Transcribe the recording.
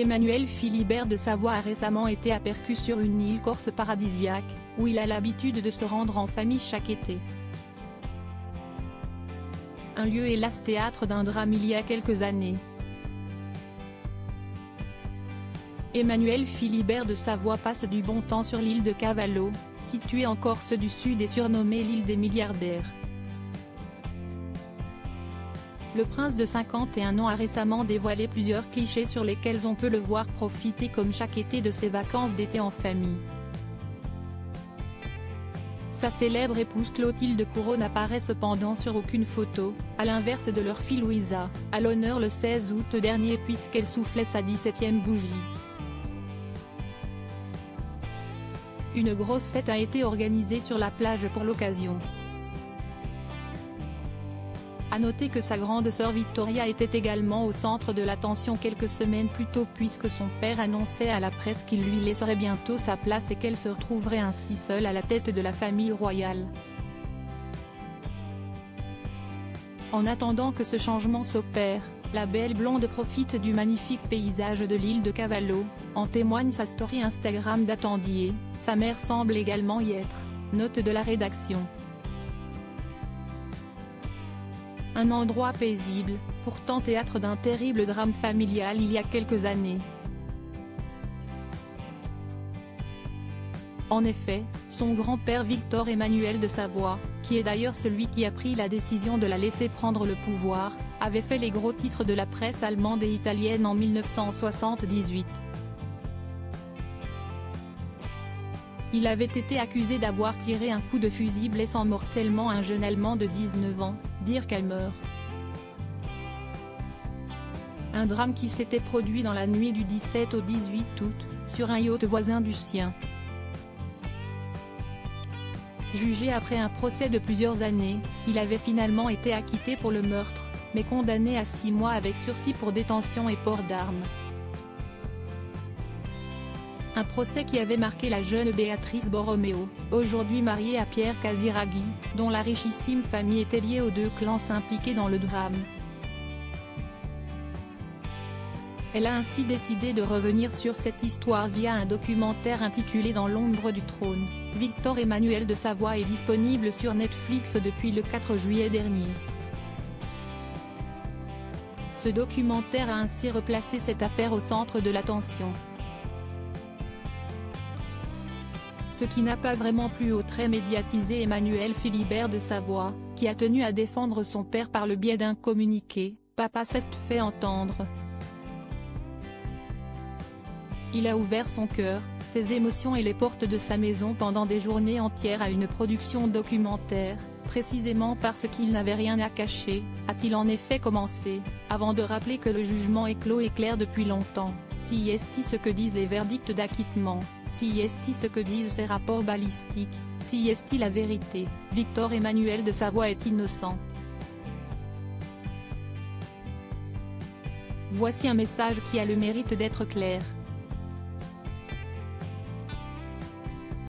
Emmanuel Philibert de Savoie a récemment été aperçu sur une île corse paradisiaque, où il a l'habitude de se rendre en famille chaque été. Un lieu hélas théâtre d'un drame il y a quelques années. Emmanuel Philibert de Savoie passe du bon temps sur l'île de Cavallo, située en Corse du Sud et surnommée l'île des milliardaires. Le prince de 51 ans a récemment dévoilé plusieurs clichés sur lesquels on peut le voir profiter comme chaque été de ses vacances d'été en famille. Sa célèbre épouse Clotilde Courreau n'apparaît cependant sur aucune photo, à l'inverse de leur fille Louisa, à l'honneur le 16 août dernier puisqu'elle soufflait sa 17e bougie. Une grosse fête a été organisée sur la plage pour l'occasion. À noter que sa grande sœur Victoria était également au centre de l'attention quelques semaines plus tôt puisque son père annonçait à la presse qu'il lui laisserait bientôt sa place et qu'elle se retrouverait ainsi seule à la tête de la famille royale. En attendant que ce changement s'opère, la belle blonde profite du magnifique paysage de l'île de Cavallo, en témoigne sa story Instagram d'Attendier, sa mère semble également y être, note de la rédaction. Un endroit paisible, pourtant théâtre d'un terrible drame familial il y a quelques années. En effet, son grand-père Victor Emmanuel de Savoie, qui est d'ailleurs celui qui a pris la décision de la laisser prendre le pouvoir, avait fait les gros titres de la presse allemande et italienne en 1978. Il avait été accusé d'avoir tiré un coup de fusil blessant mortellement un jeune Allemand de 19 ans, Dirkheimer. Un drame qui s'était produit dans la nuit du 17 au 18 août, sur un yacht voisin du sien. Jugé après un procès de plusieurs années, il avait finalement été acquitté pour le meurtre, mais condamné à 6 mois avec sursis pour détention et port d'armes. Un procès qui avait marqué la jeune Béatrice Borromeo, aujourd'hui mariée à Pierre Casiraghi, dont la richissime famille était liée aux deux clans impliqués dans le drame. Elle a ainsi décidé de revenir sur cette histoire via un documentaire intitulé Dans l'ombre du trône. Victor Emmanuel de Savoie est disponible sur Netflix depuis le 4 juillet dernier. Ce documentaire a ainsi replacé cette affaire au centre de l'attention. Ce qui n'a pas vraiment plu au très médiatisé Emmanuel Philibert de Savoie, qui a tenu à défendre son père par le biais d'un communiqué, papa s'est fait entendre. Il a ouvert son cœur, ses émotions et les portes de sa maison pendant des journées entières à une production documentaire, précisément parce qu'il n'avait rien à cacher, a-t-il en effet commencé, avant de rappeler que le jugement est clos et clair depuis longtemps. Si est-il ce que disent les verdicts d'acquittement, si est-il ce que disent ces rapports balistiques, si est-il la vérité, Victor Emmanuel de Savoie est innocent. Voici un message qui a le mérite d'être clair.